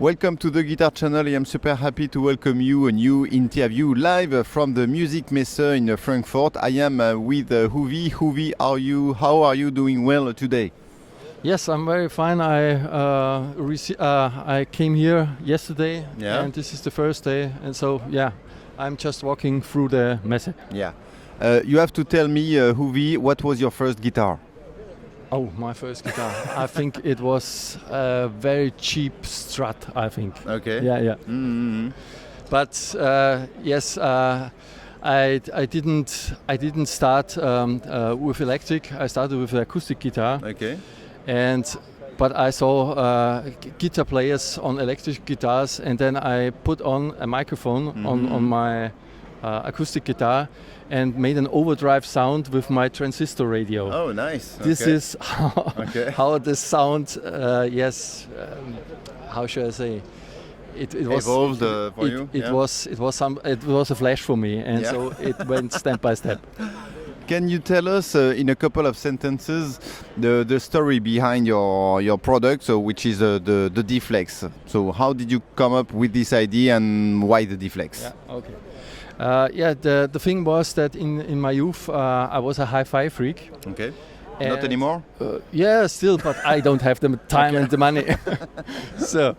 Welcome to the Guitar Channel. I am super happy to welcome you a new interview live from the Musikmesse in Frankfurt. I am with Hoovi. Hoovi, how are you doing well today? Yes, I'm very fine. I came here yesterday, and this is the first day, and so I'm just walking through the messe. Yeah, you have to tell me, Hoovi, what was your first guitar? Oh, my first guitar. I think it was a very cheap Strat. I think. Okay. Yeah. Mm-hmm. But yes, I didn't start with electric. I started with acoustic guitar. Okay. But I saw guitar players on electric guitars, and then I put on a microphone on my acoustic guitar and made an overdrive sound with my transistor radio. Oh, nice. This is how the sound, how should I say? It was evolved for you. It was a flash for me, and so it went step by step. Can you tell us in a couple of sentences the story behind your product, which is the Deeflexx? So how did you come up with this idea and why the Deeflexx? Yeah, okay. The thing was that in my youth I was a hi-fi freak. Okay. Not anymore? Yeah, still, but I don't have the time and the money. So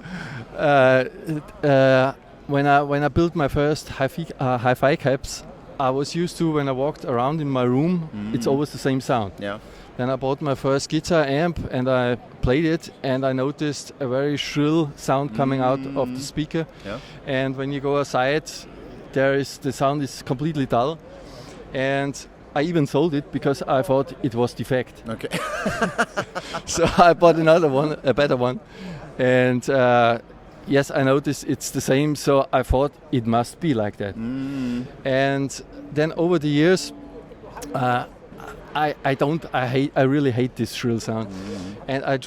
when I built my first hi-fi caps, I was used to, when I walked around in my room, it's always the same sound. Yeah. Then I bought my first guitar amp and I played it, and I noticed a very shrill sound coming out of the speaker. Yeah. And when you go outside, the sound is completely dull. And I even sold it because I thought it was defect. Okay. So I bought another one, a better one. And yes, I noticed it's the same, so I thought it must be like that. And then over the years, I really hate this shrill sound, and I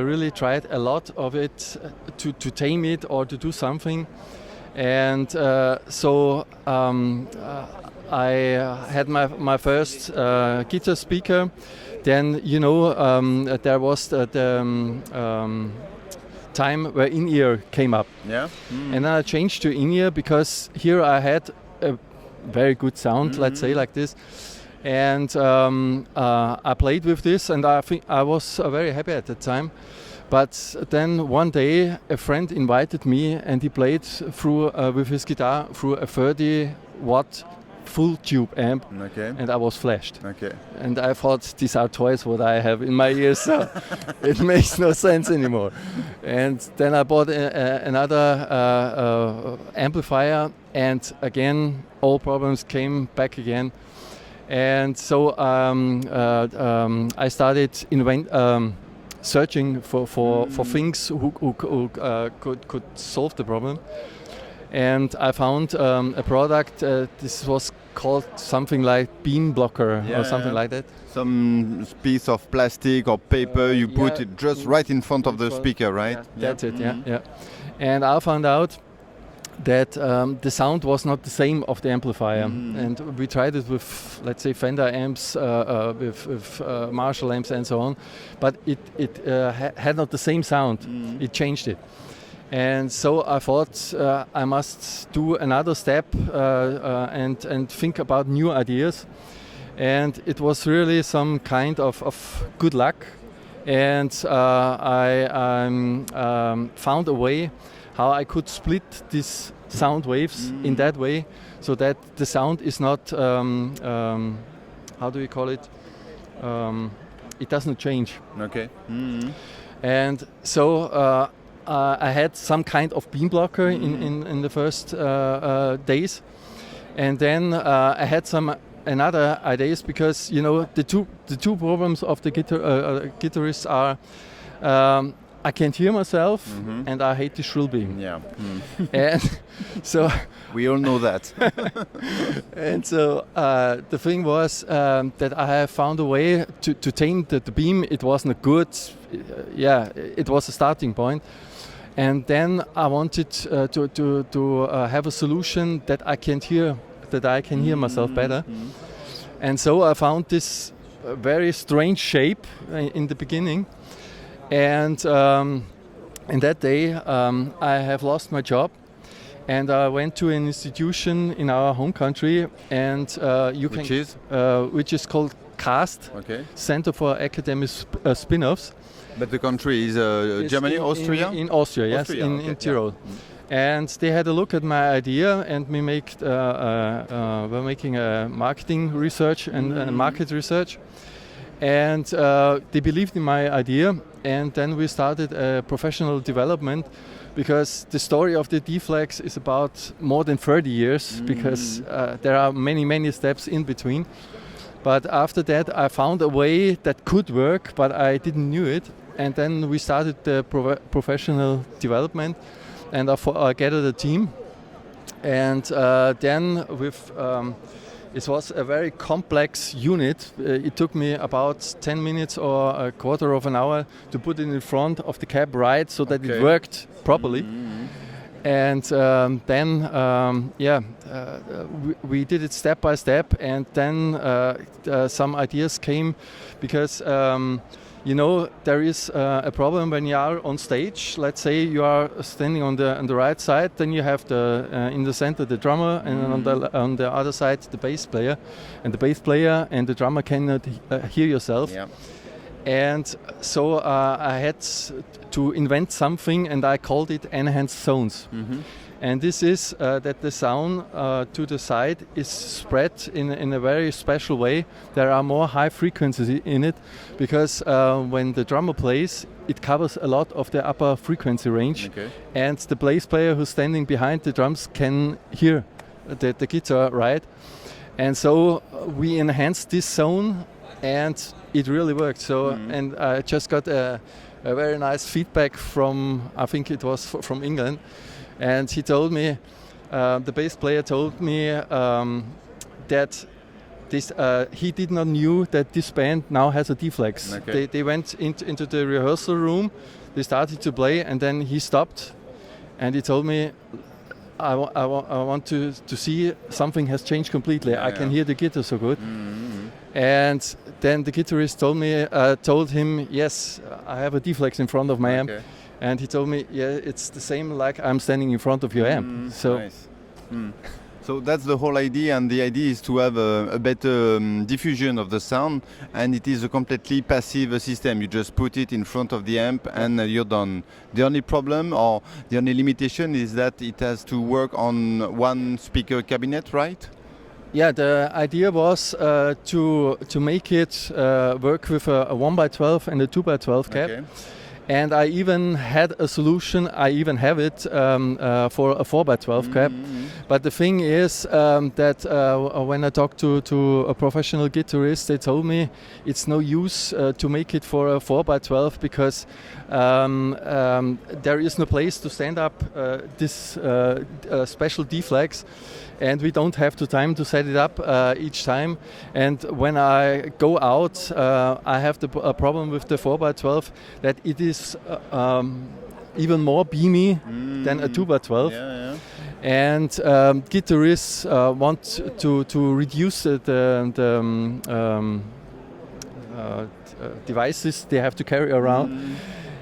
really tried a lot of it to tame it or to do something. And so I had my first guitar speaker. Then there was the time where in-ear came up. Yeah. And then I changed to in-ear because here I had a very good sound, let's say like this. And I played with this, and I think I was very happy at that time. But then one day a friend invited me, and he played through with his guitar through a 30-watt full tube amp, and I was flashed. Okay. And I thought, these are toys what I have in my ears, so it makes no sense anymore. And then I bought another amplifier, and again all problems came back again. And so I started searching for things who could solve the problem. And I found a product, this was called something like beam blocker or something like that. Some piece of plastic or paper, you put it just right in front of the speaker, right? That's it, yeah. And I found out that the sound was not the same of the amplifier. And we tried it with, let's say, Fender amps, with Marshall amps and so on, but it had not the same sound. It changed it. And so I thought I must do another step and think about new ideas. And it was really some kind of good luck. And I found a way how I could split these sound waves in that way, so that the sound is not, how do we call it? It doesn't change. Okay. And so I had some kind of beam blocker in the first days, and then I had some another ideas, because the two problems of the guitarists are I can't hear myself and I hate the shrill beam. Yeah. And so we all know that. And so the thing was that I have found a way to tame the beam. It wasn't good. It was a starting point. And then I wanted to have a solution that I can hear myself better. And so I found this very strange shape in the beginning, and And that day, I have lost my job, and I went to an institution in our home country, and which is called CAST, Center for Academic Spin-offs. But the country is Germany, Austria? In Austria, yes, in Tyrol. Yeah. And they had a look at my idea, and we're making a marketing research and market research. And they believed in my idea, and then we started a professional development, because the story of the Deeflexx is about more than 30 years, because there are many steps in between. But after that, I found a way that could work, but I didn't knew it. And then we started the professional development, and I gathered a team. And then it was a very complex unit. It took me about 10 minutes or a quarter of an hour to put it in front of the cab right, so that it worked properly. And then we did it step by step, and then some ideas came, because there is a problem when you are on stage. Let's say you are standing on the right side, then you have in the center the drummer, and on the other side the bass player, and the bass player and the drummer cannot hear yourself. Yeah. And so I had to invent something, and I called it enhanced zones. And this is that the sound to the side is spread in a very special way. There are more high frequencies in it, because when the drummer plays, it covers a lot of the upper frequency range. And the bass player who's standing behind the drums can hear the guitar, right? And so we enhanced this zone, and it really worked. So, and I just got a very nice feedback from, I think it was from England. And he told me, the bass player told me that he did not knew that this band now has a Deeflexx. They went into the rehearsal room, they started to play, and then he stopped, and he told me, I want to see something has changed completely. I can hear the guitar so good. And then the guitarist told him, yes, I have a Deeflexx in front of my amp. And he told me, yeah, it's the same like I'm standing in front of your amp. So, nice. So that's the whole idea, and the idea is to have a better diffusion of the sound, and it is a completely passive system. You just put it in front of the amp and you're done. The only problem or the only limitation is that it has to work on one speaker cabinet, right? Yeah, the idea was to make it work with a 1x12 and a 2x12 cab. And I even had a solution, I even have it for a 4x12 cab. But the thing is that when I talked to a professional guitarist, they told me it's no use to make it for a 4x12, because there is no place to stand up this special Deeflexx. And we don't have the time to set it up each time. And when I go out, I have a problem with the 4x12, that it is even more beamy than a 2x12. And guitarists want to reduce the devices they have to carry around.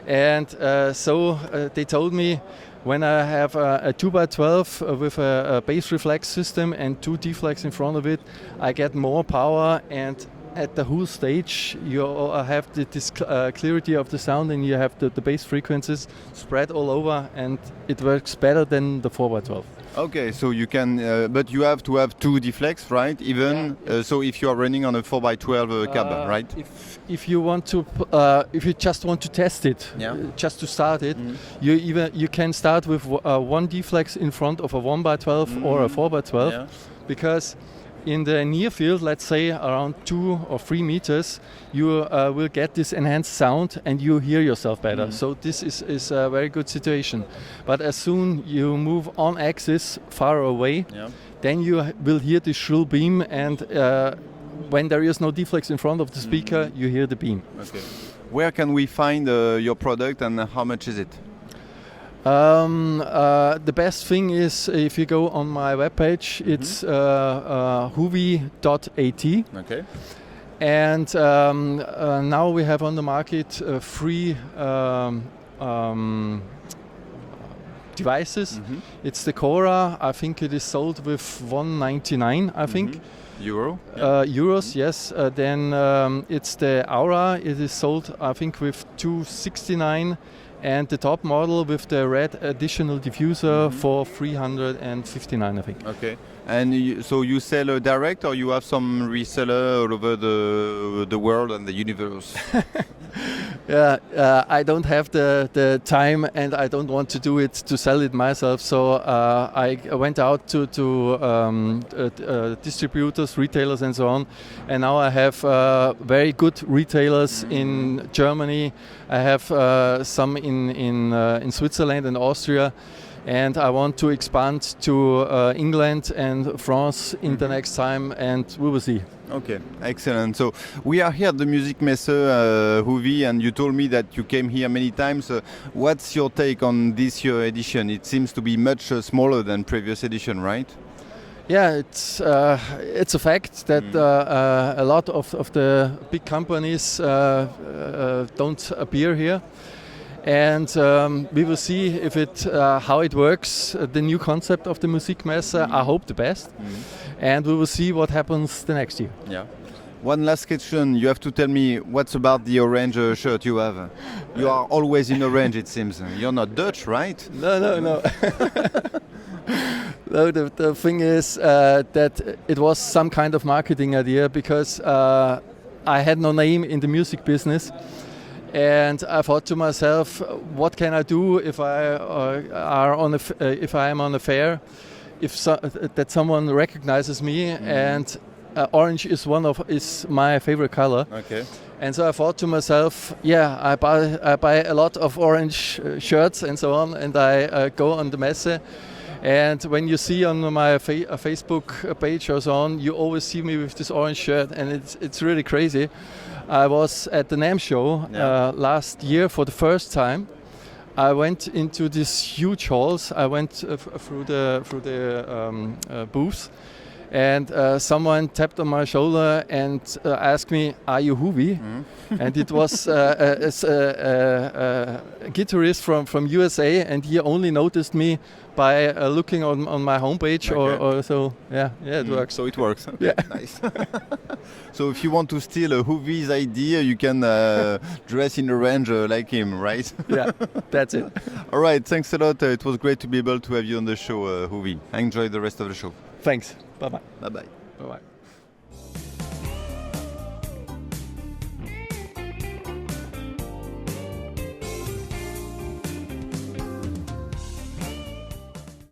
And so they told me, when I have a 2x12 with a bass reflex system and two Deeflexx in front of it, I get more power, and at the whole stage you have this clarity of the sound, and you have the bass frequencies spread all over, and it works better than the 4x12. Okay, so you can, but you have to have two Deeflexx, right? Even so, if you are running on a 4x12 cab, right? If you want to, if you just want to test it, just to start it, you can start with one Deeflexx in front of a 1x12 or a 4x12, because in the near field, let's say around 2 or 3 meters, you will get this enhanced sound and you hear yourself better. So this is a very good situation. But as soon you move on axis far away, then you will hear the shrill beam, and when there is no Deeflexx in front of the speaker, you hear the beam. Okay. Where can we find your product, and how much is it? The best thing is if you go on my webpage, it's hoovi.at. Okay. And now we have on the market free devices. It's the Cora. I think it is sold with 199. I think. Euro? Euros, yes. Then it's the Aura. It is sold, I think, with 269, and the top model with the red additional diffuser for 359, I think. Okay. And so you sell direct, or you have some reseller all over the world and the universe? Yeah, I don't have the time, and I don't want to do it to sell it myself. So I went out to distributors, retailers, and so on. And now I have very good retailers in Germany. I have some in Switzerland and Austria. And I want to expand to England and France in the next time, and we will see. Okay, excellent. So we are here at the Musikmesse, Hoovi, and you told me that you came here many times. What's your take on this year edition? It seems to be much smaller than previous edition, right? Yeah, it's a fact that a lot of the big companies don't appear here. And we will see if how it works, the new concept of the Musikmesse. I hope the best. And we will see what happens the next year. Yeah. One last question. You have to tell me what's about the orange shirt you have. You are always in orange, it seems. You're not Dutch, right? No. No, the thing is that it was some kind of marketing idea, because I had no name in the music business. And I thought to myself, what can I do if I if I am on a fair, that someone recognizes me, and orange is my favorite color. Okay. And so I thought to myself, yeah, I buy a lot of orange shirts and so on, and I go on the Messe. And when you see on my Facebook page or so on, you always see me with this orange shirt, and it's really crazy. I was at the NAMM show last year for the first time. I went into these huge halls. I went through the booths, and someone tapped on my shoulder and asked me, "Are you Hoovi?" And it was a guitarist from USA, and he only noticed me by looking on my homepage, or so. Yeah, it works. So it works. Okay, yeah, nice. So if you want to steal a Hoovi's idea, you can dress in orange like him, right? Yeah, that's it. All right, thanks a lot. It was great to be able to have you on the show, Hoovi. Enjoy the rest of the show. Thanks. Bye bye. Bye bye. Bye bye.